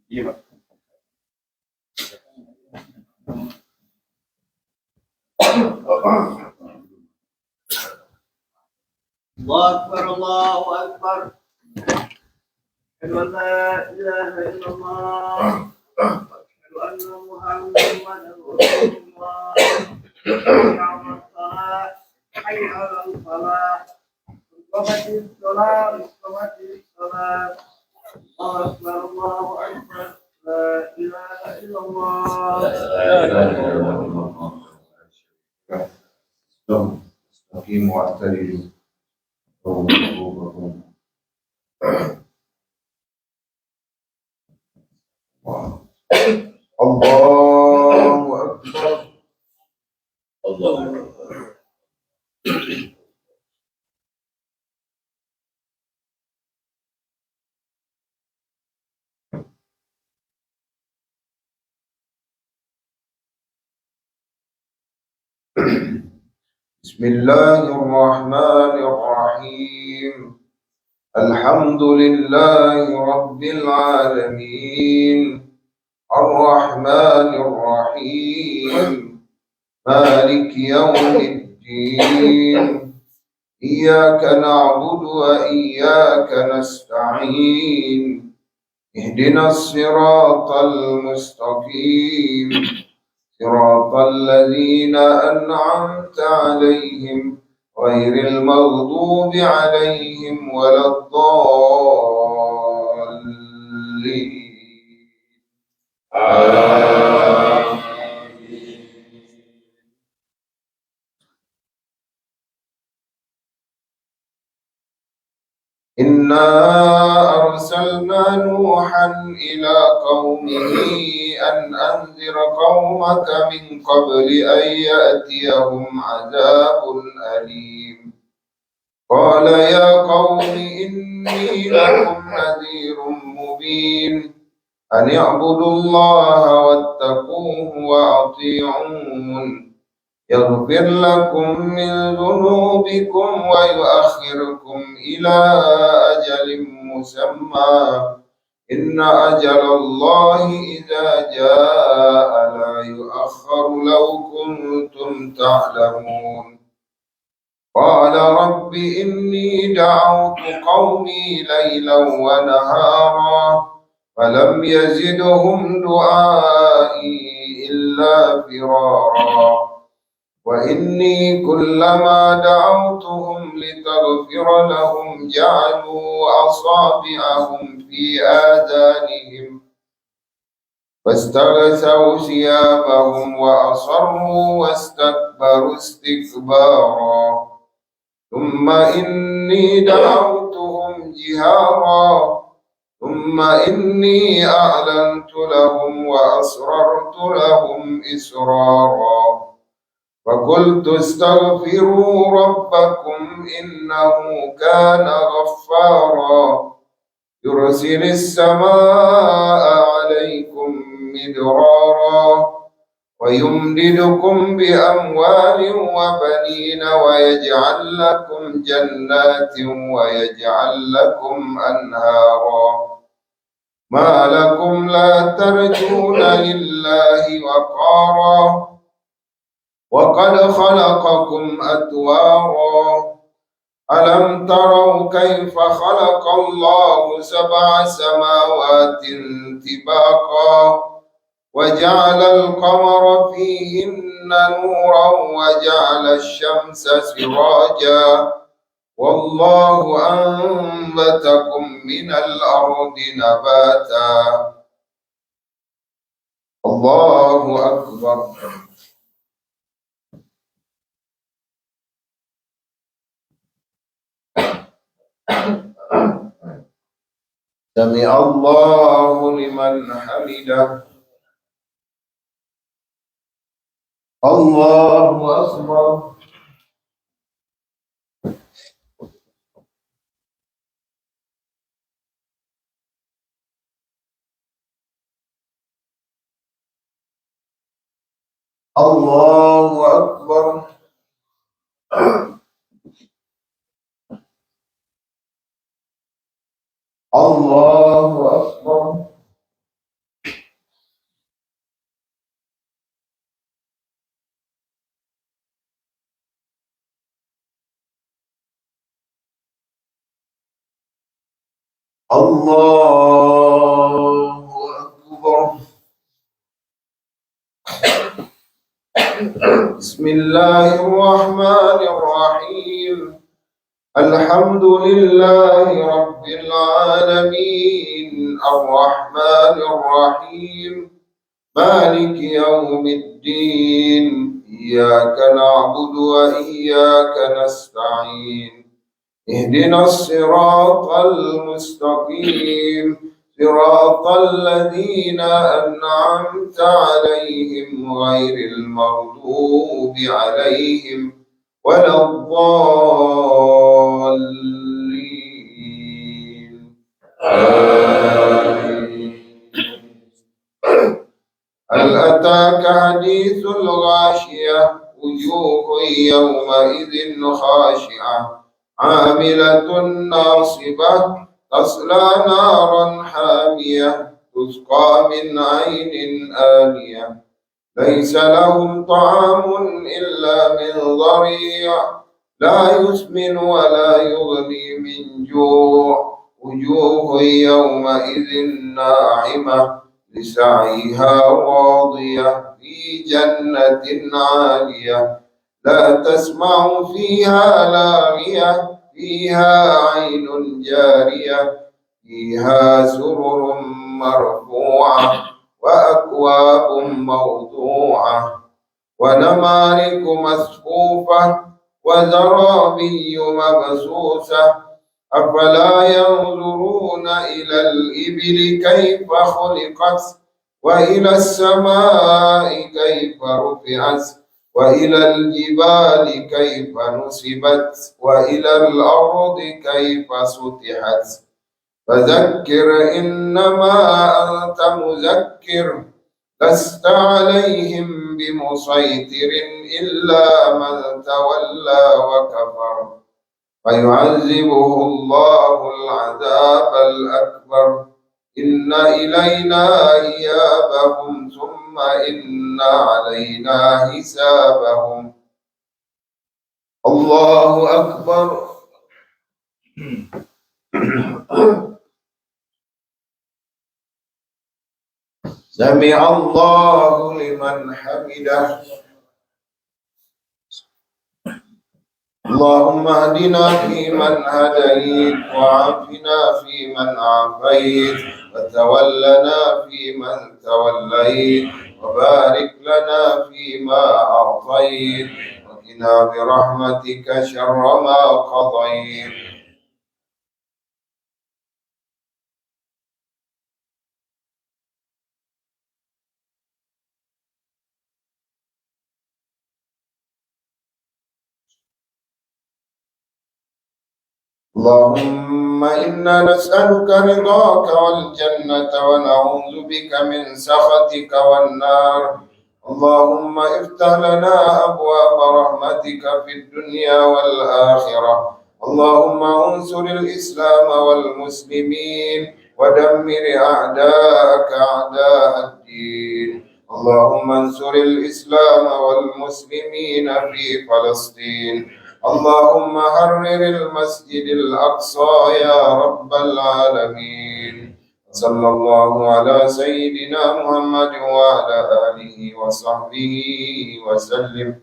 Iya, Pak. Allahu Akbar, Allahu Akbar. Asyhadu an la ilaha illallah. Asyhadu anna Muhammadan Rasulullah. Hayya 'alas shalah, hayya 'alal falah. Qamatis shalah, qamatis shalah. Allahu Akbar, Allahu Akbar. La ilaha illallah. استقيموا واعتدلوا الله أكبر. الله أكبر. بسم الله الرحمن الرحيم. الحمد لله رب العالمين الرحمن الرحيم مالك يوم الدين إياك نعبد وإياك نستعين اهدنا الصراط المستقيم صراط الذين أنعمت عليهم غير المغضوب عليهم ولا الضالين. آمين. إنا أرسلنا نوحا إلى قومه أن أنذر قومك من قبل أن يأتيهم عذاب أليم. قال يا قوم إني لكم نذير مبين أن اعبدوا الله واتقوه وأطيعون يغفر لكم من ذنوبكم ويؤخركم إلى أجل مسمى إن أجل الله إذا جاء لا يؤخر لو كنتم تعلمون. قال رب إني دعوت قومي ليلا ونهارا فلم يزدهم دعائي إلا فرارا وإني كلما دعوتهم لتغفر لهم جعلوا أصابعهم في آذانهم فاستغشوا ثيابهم وأصروا واستكبروا استكبارا ثم إني دعوتهم جهارا ثم إني أعلنت لهم وأسررت لهم إسرارا فقلت استغفروا ربكم إنه كان غفارا يرسل السماء عليكم مدرارا ويمددكم بأموال وبنين ويجعل لكم جنات ويجعل لكم أنهارا ما لكم لا ترجون لله وقارا وقد خلقكم أطوارا ألم تروا كيف خلق الله سبع سماوات طباقا وجعل القمر فيهن نورا وجعل الشمس سراجا والله أنبتكم من الأرض نباتا الله أكبر. سمع الله لمن حمده. الله أكبر. الله أكبر. الله أكبر. الله أكبر. بسم الله الرحمن الرحيم. الحمد لله رب العالمين الرحمن الرحيم مالك يوم الدين إياك نعبد وإياك نستعين اهدنا الصراط المستقيم صراط الذين أنعمت عليهم غير المغضوب عليهم ولا الضالين آمين. هل أتاك حديث الغاشية وجوه يومئذ خاشعة عاملة ناصبة تصلى نارا حامية تسقى من عين آنية ليس لهم طعام إلا من ضريع لا يسمن ولا يغني من جوع وجوه يومئذ ناعمة لسعيها راضية في جنة عالية لا تسمع فيها لاغية فيها عين جارية فيها سرر مرفوعة وأكواب موضوعة ونمارق مصفوفة وزرابي مبثوثة أفلا ينظرون إلى الإبل كيف خلقت وإلى السماء كيف رفعت وإلى الجبال كيف نصبت وإلى الأرض كيف سطحت فذكر إنما أنت مذكر لست عليهم بمسيطر إلا من تولى وكفر فيعذبه الله العذاب الأكبر إن إلينا إيابهم ثم إن علينا حسابهم. الله أكبر. سمع الله لمن حمده. اللهم اهدنا فيمن هديت وعافنا فيمن عافيت وتولنا فيمن توليت وبارك لنا فيما أعطيت وقنا برحمتك شر ما قضيت. اللهم إنا نسألك رضاك والجنة ونعوذ بك من سخطك والنار. اللهم افتح لنا أبواب رحمتك في الدنيا والآخرة. اللهم انصر الإسلام والمسلمين ودمر أعداءك أعداء الدين. اللهم انصر الإسلام والمسلمين في فلسطين. اللهم حرر المسجد الأقصى يا رب العالمين. صلى الله على سيدنا محمد وعلى آله وصحبه وسلم.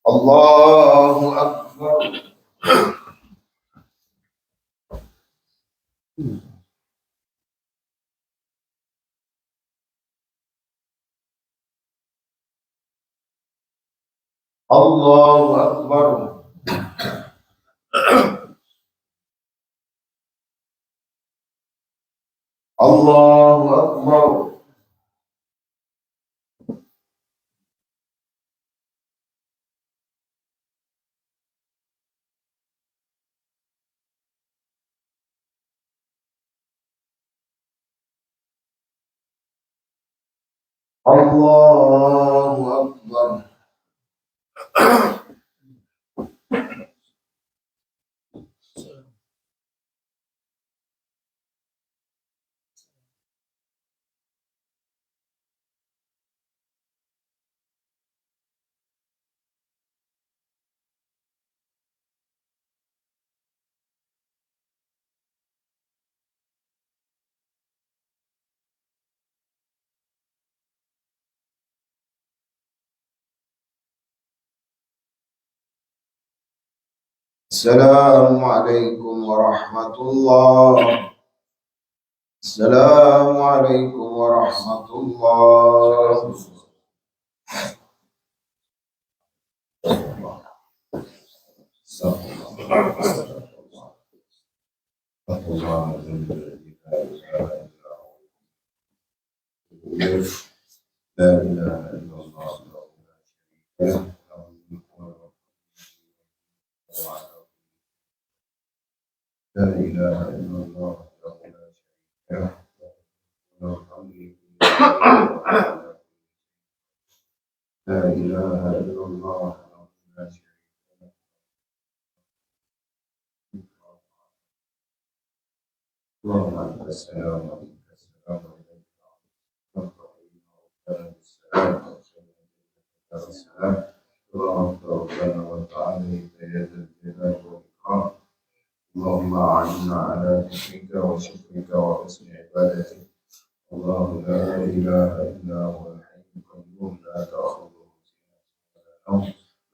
الله أكبر. الله أكبر. الله أكبر. الله أكبر. السلام عليكم ورحمة الله. السلام عليكم ورحمة الله. لا إله إلا الله. لا إله إلا الله. لا إله إلا الله. اللهم أنت السلام ومنك السلام السلام. اللهم ربنا وتعالى يا ذا الجلال والإكرام. اللهم أعنا على ذكرك وشكرك وحسن عبادتك. الله لا إله إلا هو الحي القيوم لا تأخذه سنة ولا نوم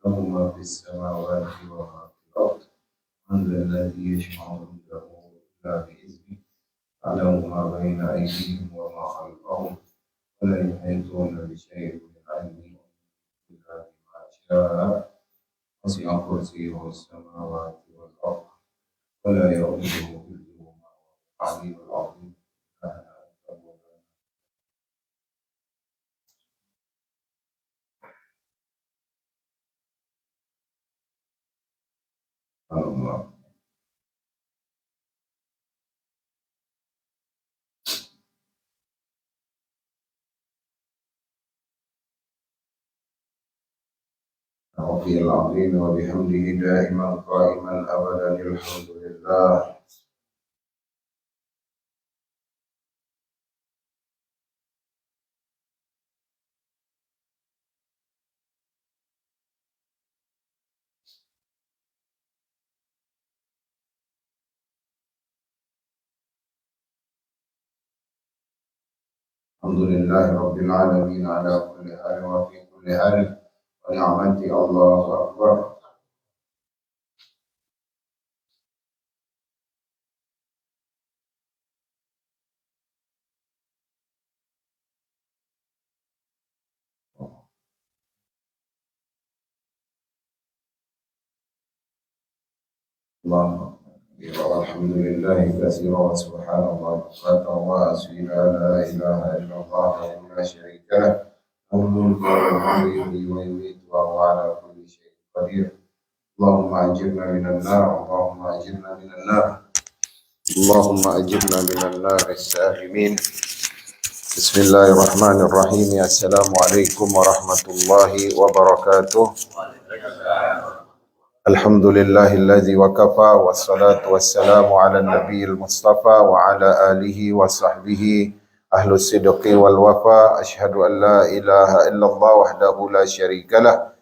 له ما في السماوات وما في الأرض. من ذا الذي يشفع عنده إلا بإذنه يعلم ما بين أيديهم وما خلفهم ولا يحيطون بشيء من علمه إلا بما شاء. وسع كرسيه السماوات والأرض ولا يؤوده حفظهما العلي العظيم. الله. ربي العظيم وبحمده دائما قائما أبدا الحمد لله. الحمد لله رب العالمين على كل حال وفي كل حال ونعمتي. الله أكبر. الله والحمد لله كثيرا وسبحان الله بكرة وأصيلا. لا إله إلا الله وحده لا شريك له له الملك وله يحيي ويميت وهو على كل شيء قدير. اللهم أجرنا من النار. اللهم أجرنا من النار. اللهم أجرنا من النار السالمين. بسم الله الرحمن الرحيم. السلام عليكم ورحمة الله وبركاته. الحمد لله الذي وكفى والصلاة والسلام على النبي المصطفى وعلى آله وصحبه أهل الصدق والوفاء. أشهد أن لا إله إلا الله وحده لا شريك له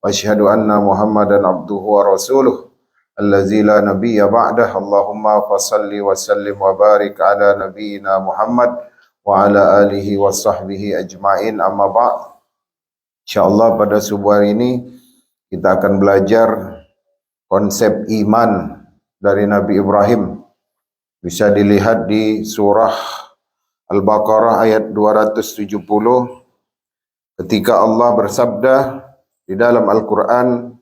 وأشهد أن محمدا عبده ورسوله الذي لا نبي بعده اللهم فصل وسلم وبارك على نبينا محمد وعلى آله وصحبه أجمعين أما بعد. InsyaAllah pada subuh hari ini kita akan belajar konsep iman dari Nabi Ibrahim. Bisa dilihat di surah Al-Baqarah ayat 270 ketika Allah bersabda di dalam Al-Quran,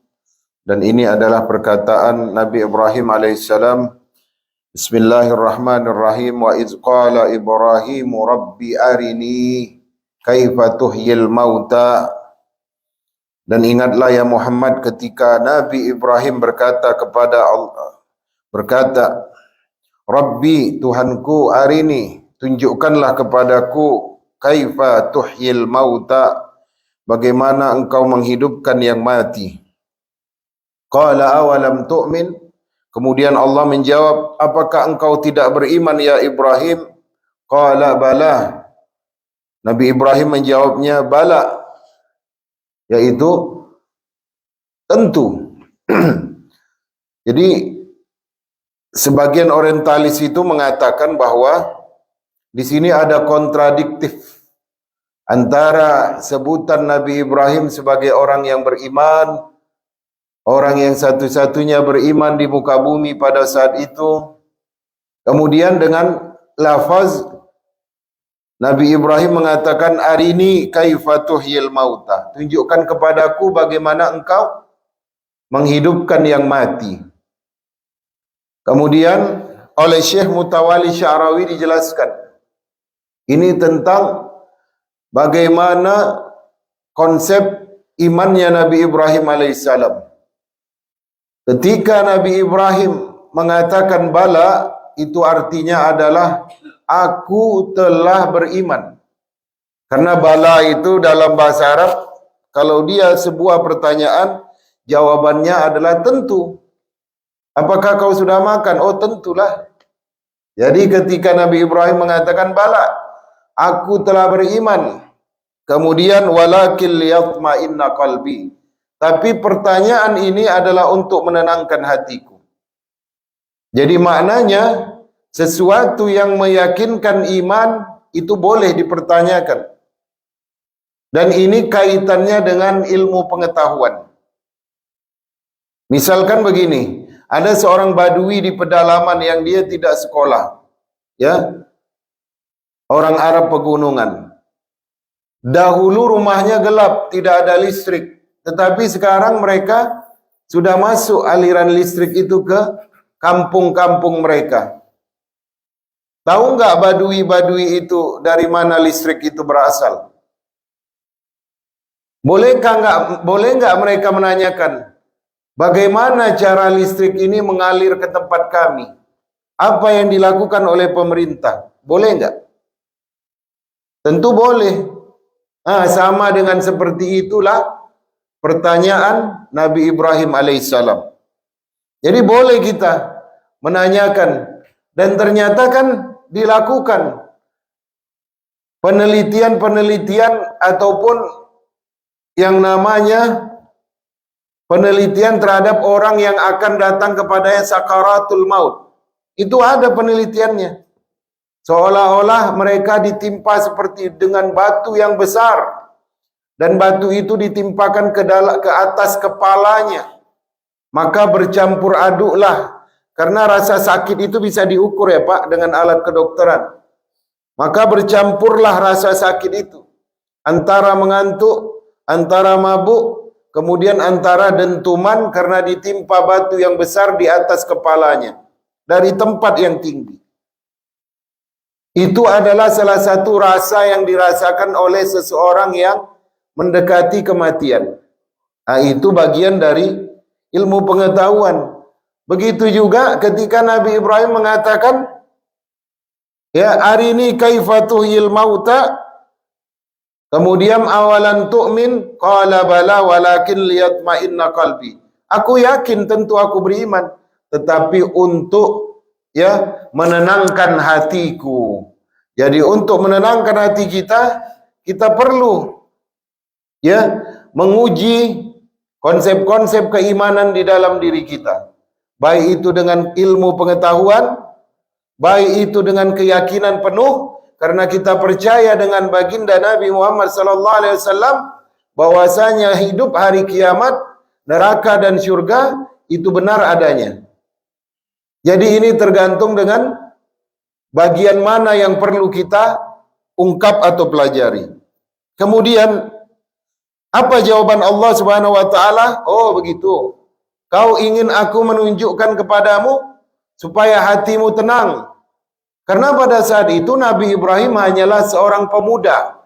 dan ini adalah perkataan Nabi Ibrahim alaihissalam. Bismillahirrahmanirrahim. Wa iz qala Ibrahim rabbi arini kaifa tuhyil mauta. Dan ingatlah ya Muhammad ketika Nabi Ibrahim berkata kepada Allah, berkata, Rabbi, Tuhanku, arini, tunjukkanlah kepadaku, kaifa tuhyil mauta, bagaimana engkau menghidupkan yang mati. Qala awalam tu'min. Kemudian Allah menjawab, apakah engkau tidak beriman ya Ibrahim? Qala bala. Nabi Ibrahim menjawabnya, bala. Yaitu tentu. Jadi sebagian orientalis itu mengatakan bahwa di sini ada kontradiktif antara sebutan Nabi Ibrahim sebagai orang yang beriman, orang yang satu-satunya beriman di muka bumi pada saat itu, kemudian dengan lafaz Nabi Ibrahim mengatakan, arini kaifa tuhyil mauta, tunjukkan kepadaku bagaimana engkau menghidupkan yang mati. Kemudian oleh Syekh Mutawalli Sya'rawi dijelaskan, ini tentang bagaimana konsep imannya Nabi Ibrahim alaihissalam. Ketika Nabi Ibrahim mengatakan bala, itu artinya adalah aku telah beriman. Karena bala itu dalam bahasa Arab, kalau dia sebuah pertanyaan, jawabannya adalah tentu. Apakah kau sudah makan? Oh tentulah. Jadi ketika Nabi Ibrahim mengatakan bala, aku telah beriman. Kemudian walakin liyatma'inna qalbi. Tapi pertanyaan ini adalah untuk menenangkan hatiku. Jadi maknanya sesuatu yang meyakinkan iman itu boleh dipertanyakan. Dan ini kaitannya dengan ilmu pengetahuan. Misalkan begini, ada seorang badui di pedalaman yang dia tidak sekolah, ya, orang Arab pegunungan. Dahulu rumahnya gelap, tidak ada listrik, tetapi sekarang mereka sudah masuk aliran listrik itu ke kampung-kampung mereka. Tahu nggak badui-badui itu dari mana listrik itu berasal? Boleh nggak mereka menanyakan, bagaimana cara listrik ini mengalir ke tempat kami? Apa yang dilakukan oleh pemerintah? Boleh nggak? Tentu boleh. Sama dengan seperti itulah pertanyaan Nabi Ibrahim alaihissalam. Jadi boleh kita menanyakan, dan ternyata kan dilakukan penelitian-penelitian ataupun yang namanya penelitian terhadap orang yang akan datang kepadanya sakaratul maut. Itu ada penelitiannya. Seolah-olah mereka ditimpa seperti dengan batu yang besar, dan batu itu ditimpakan ke atas kepalanya. Maka bercampur aduklah, karena rasa sakit itu bisa diukur ya Pak dengan alat kedokteran. Maka bercampurlah rasa sakit itu, antara mengantuk, antara mabuk, kemudian antara dentuman karena ditimpa batu yang besar di atas kepalanya dari tempat yang tinggi. Itu adalah salah satu rasa yang dirasakan oleh seseorang yang mendekati kematian. Itu bagian dari ilmu pengetahuan. Begitu juga ketika Nabi Ibrahim mengatakan, ya arini kaifa tuhyil mauta. Kemudian awalan tu'min, qala bala walakin liyatma'inna qalbi. Aku yakin, tentu aku beriman, tetapi untuk menenangkan hatiku. Jadi untuk menenangkan hati kita, kita perlu menguji konsep-konsep keimanan di dalam diri kita. Baik itu dengan ilmu pengetahuan, baik itu dengan keyakinan penuh, karena kita percaya dengan baginda Nabi Muhammad sallallahu alaihi wasallam bahwasanya hidup hari kiamat, neraka dan syurga itu benar adanya. Jadi ini tergantung dengan bagian mana yang perlu kita ungkap atau pelajari. Kemudian apa jawaban Allah Subhanahu wa taala? Oh begitu. Kau ingin aku menunjukkan kepadamu supaya hatimu tenang. Karena pada saat itu Nabi Ibrahim hanyalah seorang pemuda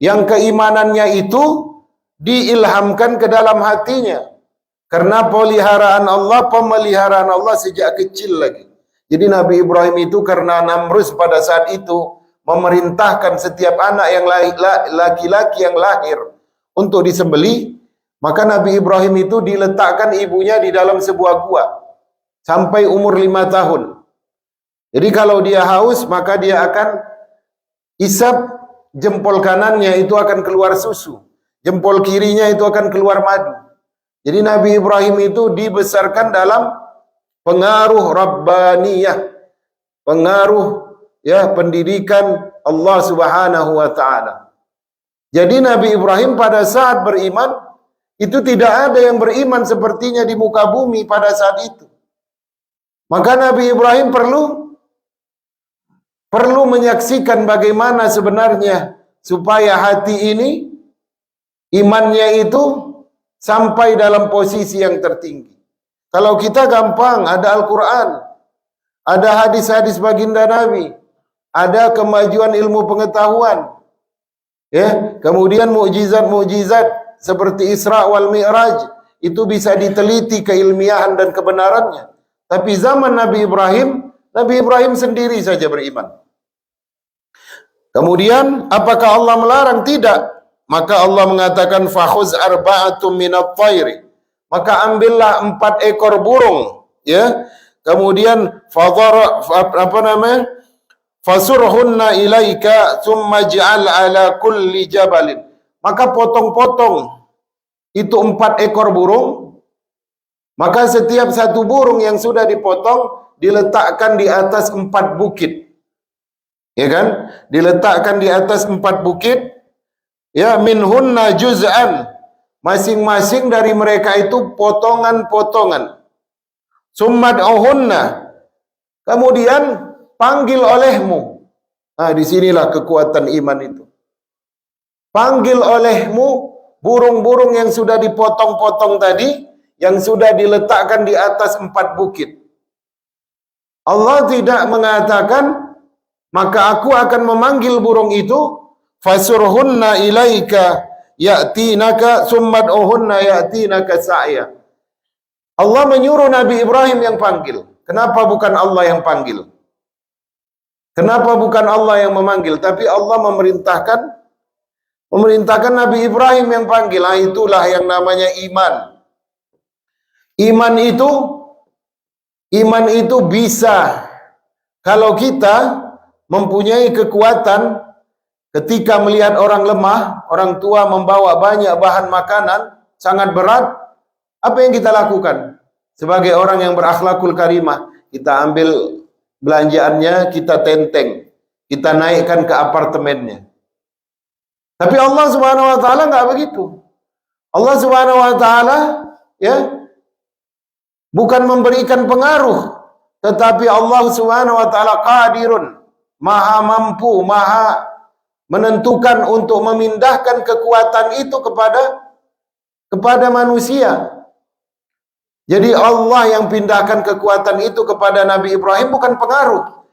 yang keimanannya itu diilhamkan ke dalam hatinya. Karena pemeliharaan Allah sejak kecil lagi. Jadi Nabi Ibrahim itu karena Namrus pada saat itu memerintahkan setiap anak yang laki-laki yang lahir untuk disembelih, maka Nabi Ibrahim itu diletakkan ibunya di dalam sebuah gua sampai umur 5 tahun. Jadi kalau dia haus, maka dia akan isap jempol kanannya, itu akan keluar susu. Jempol kirinya itu akan keluar madu. Jadi Nabi Ibrahim itu dibesarkan dalam pengaruh Rabbaniyah, pengaruh pendidikan Allah Subhanahu wa taala. Jadi Nabi Ibrahim pada saat beriman, itu tidak ada yang beriman sepertinya di muka bumi pada saat itu. Maka Nabi Ibrahim perlu menyaksikan bagaimana sebenarnya supaya hati ini, imannya itu sampai dalam posisi yang tertinggi. Kalau kita gampang, ada Al-Quran, ada hadis-hadis baginda Nabi, ada kemajuan ilmu pengetahuan, kemudian mukjizat-mukjizat seperti Isra wal Mi'raj, itu bisa diteliti keilmiahan dan kebenarannya. Tapi zaman Nabi Ibrahim sendiri saja beriman. Kemudian apakah Allah melarang? Tidak. Maka Allah mengatakan fakhuz arba'atum minat thairi, maka ambillah 4 ekor burung, kemudian fasurhunna ilaika thumma ij'al ala kulli jabalin, maka potong-potong itu 4 ekor burung, maka setiap satu burung yang sudah dipotong diletakkan di atas 4 bukit, diletakkan di atas 4 bukit, minhunna juz'an, masing-masing dari mereka itu potongan-potongan. Summad'uhunna, kemudian panggil olehmu. Disinilah kekuatan iman itu. Panggil olehmu burung-burung yang sudah dipotong-potong tadi, yang sudah diletakkan di atas 4 bukit. Allah tidak mengatakan, maka aku akan memanggil burung itu, fasurhunna ilaika ya'tinaka summad'uhunna ya'tinaka sa'ya. Allah menyuruh Nabi Ibrahim yang panggil. Kenapa bukan Allah yang panggil? Kenapa bukan Allah yang memanggil? Tapi Allah memerintahkan Nabi Ibrahim yang panggil. Itulah yang namanya iman. Iman itu bisa, kalau kita mempunyai kekuatan ketika melihat orang lemah, orang tua membawa banyak bahan makanan, sangat berat, apa yang kita lakukan? Sebagai orang yang berakhlakul karimah, kita ambil belanjaannya, kita tenteng, kita naikkan ke apartemennya. Tapi Allah Subhanahu wa taala enggak begitu. Allah Subhanahu wa taala bukan memberikan pengaruh, tetapi Allah Subhanahu wa taala qadirun, maha mampu, maha menentukan untuk memindahkan kekuatan itu kepada manusia. Jadi Allah yang pindahkan kekuatan itu kepada Nabi Ibrahim, bukan pengaruh.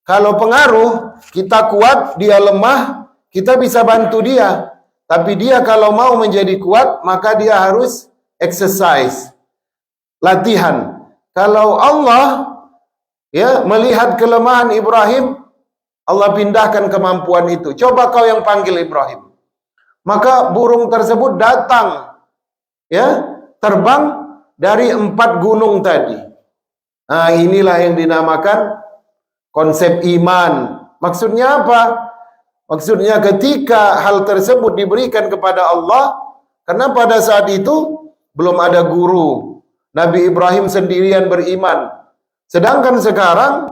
Kalau pengaruh, kita kuat, dia lemah, kita bisa bantu dia. Tapi dia kalau mau menjadi kuat, maka dia harus exercise, latihan. Kalau Allah melihat kelemahan Ibrahim, Allah pindahkan kemampuan itu. Coba kau yang panggil Ibrahim. Maka burung tersebut datang, terbang dari 4 gunung tadi. Inilah yang dinamakan konsep iman. Maksudnya apa? Maksudnya ketika hal tersebut diberikan kepada Allah, karena pada saat itu belum ada guru. Nabi Ibrahim sendirian beriman. Sedangkan sekarang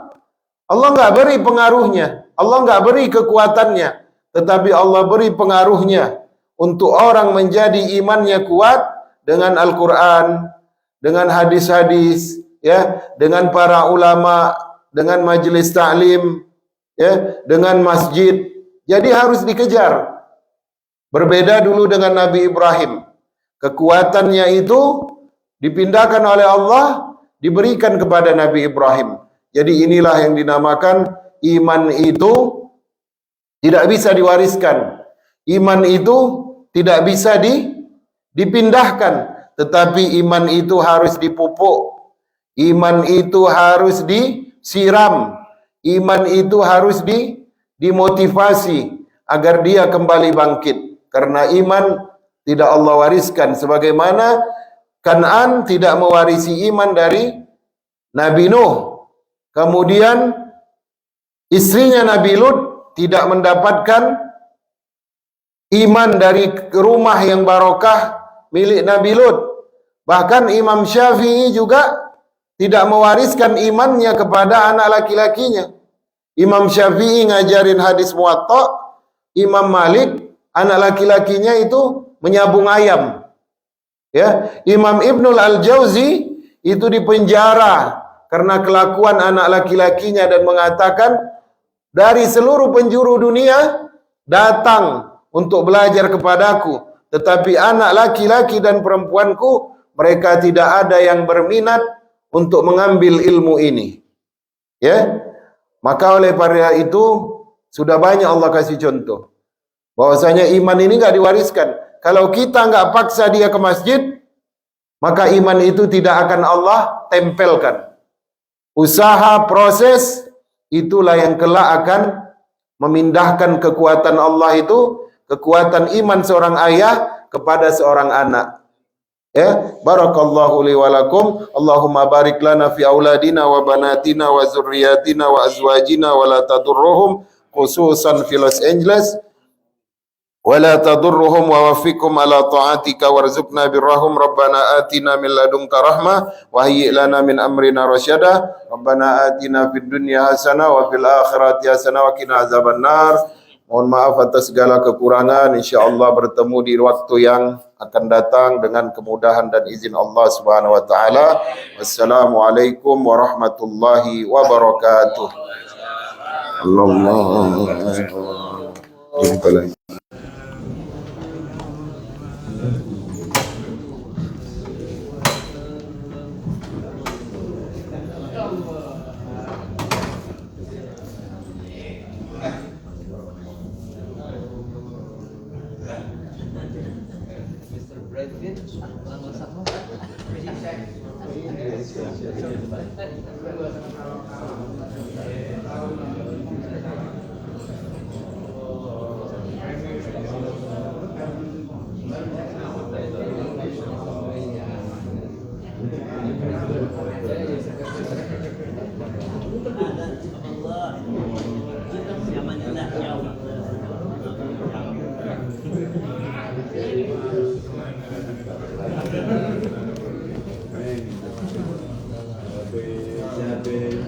Allah nggak beri pengaruhnya, Allah nggak beri kekuatannya, tetapi Allah beri pengaruhnya untuk orang menjadi imannya kuat dengan Al-Quran, dengan hadis-hadis, ya, dengan para ulama, dengan majelis ta'lim, ya, dengan masjid. Jadi harus dikejar. Berbeda dulu dengan Nabi Ibrahim. Kekuatannya itu dipindahkan oleh Allah, diberikan kepada Nabi Ibrahim. Jadi inilah yang dinamakan iman itu tidak bisa diwariskan. Iman itu tidak bisa dipindahkan. Tetapi iman itu harus dipupuk. Iman itu harus disiram. Iman itu harus dimotivasi agar dia kembali bangkit. Karena iman tidak Allah wariskan. Sebagaimana Kan'an tidak mewarisi iman dari Nabi Nuh. Kemudian istrinya Nabi Lut tidak mendapatkan iman dari rumah yang barokah milik Nabi Lut. Bahkan Imam Syafi'i juga tidak mewariskan imannya kepada anak laki-lakinya. Imam Syafi'i ngajarin hadis Muwatta, Imam Malik anak laki-lakinya itu menyabung ayam. Ya, Imam Ibnul Al-Jauzi itu dipenjara karena kelakuan anak laki-lakinya dan mengatakan dari seluruh penjuru dunia datang untuk belajar kepadaku, tetapi anak laki-laki dan perempuanku mereka tidak ada yang berminat untuk mengambil ilmu ini. Ya, maka oleh karena itu sudah banyak Allah kasih contoh bahwasanya iman ini nggak diwariskan. Kalau kita nggak paksa dia ke masjid, maka iman itu tidak akan Allah tempelkan. Usaha, proses, itulah yang kelak akan memindahkan kekuatan Allah itu, kekuatan iman seorang ayah kepada seorang anak. Ya, barakallahu li wa lakum. Allahumma barik lana fi auladina wa banatina wa zurriyatina wa azwajina wa la tadurruhum khususan fi Los Angeles. ولا تضرهم ووفقهم على طاعتك وارزقنا برهم ربنا آتنا من لدنك رحمة وهيئ لنا من أمرنا رشدا ربنا آتنا في الدنيا حسنة وفي الآخرة حسنة وقنا عذاب النار. Mohon maaf atas segala kekurangan. InsyaAllah bertemu di waktu yang akan datang dengan kemudahan dan izin Allah Subhanahu wa taala. Wassalamualaikum warahmatullahi wabarakatuh. Jumpa lagi.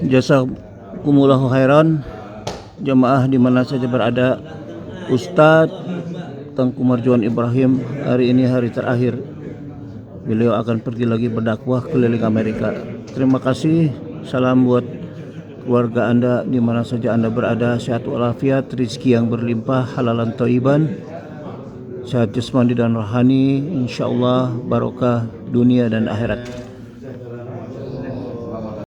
Jazakumullahu khairan. Jemaah di mana saja berada, Ustadz Tengku Marjuan Ibrahim hari ini hari terakhir. Beliau akan pergi lagi berdakwah keliling Amerika. Terima kasih. Salam buat keluarga Anda di mana saja Anda berada. Sehat walafiat, rezeki yang berlimpah, halalan thayyiban, sehat jasmani dan rohani, insyaallah barokah dunia dan akhirat.